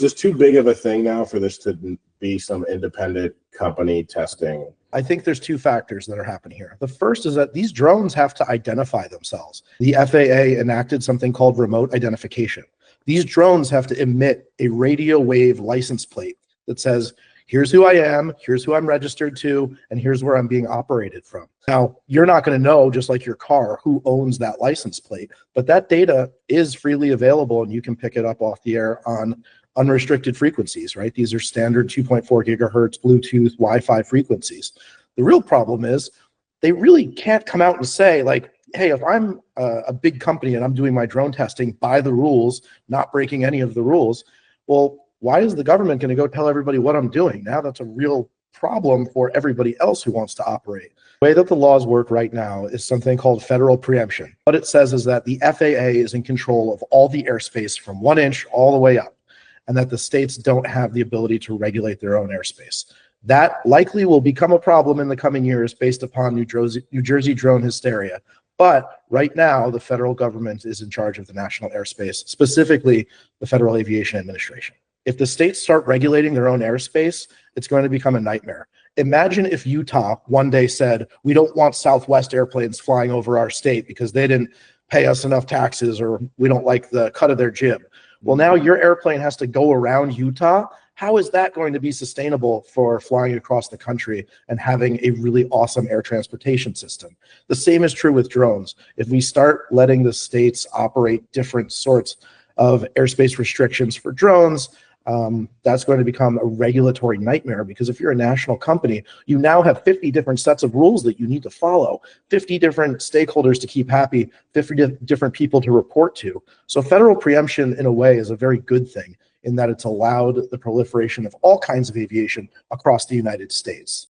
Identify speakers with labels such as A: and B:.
A: Is this too big of a thing now for this to be some independent company testing?
B: I think there's two factors that are happening here. The first is that these drones have to identify themselves. The FAA enacted something called remote identification. These drones have to emit a radio wave license plate that says, here's who I am, here's who I'm registered to, and here's where I'm being operated from. Now, you're not going to know, just like your car, who owns that license plate, but that data is freely available and you can pick it up off the air on unrestricted frequencies, right? These are standard 2.4 gigahertz Bluetooth Wi-Fi frequencies. The real problem is they really can't come out and say, like, hey, if I'm a big company and I'm doing my drone testing by the rules, not breaking any of the rules, well, why is the government going to go tell everybody what I'm doing? Now that's a real problem for everybody else who wants to operate. The way that the laws work right now is something called federal preemption. What it says is that the FAA is in control of all the airspace from 1 inch all the way up, and that the states don't have the ability to regulate their own airspace. That likely will become a problem in the coming years based upon New Jersey drone hysteria. But right now, the federal government is in charge of the national airspace, specifically the Federal Aviation Administration. If the states start regulating their own airspace, it's going to become a nightmare. Imagine if Utah one day said, we don't want Southwest airplanes flying over our state because they didn't pay us enough taxes, or we don't like the cut of their jib. Well, now your airplane has to go around Utah. How is that going to be sustainable for flying across the country and having a really awesome air transportation system? The same is true with drones. If we start letting the states operate different sorts of airspace restrictions for drones, that's going to become a regulatory nightmare, because if you're a national company, you now have 50 different sets of rules that you need to follow, 50 different stakeholders to keep happy, 50 different people to report to. So federal preemption, in a way, is a very good thing in that it's allowed the proliferation of all kinds of aviation across the United States.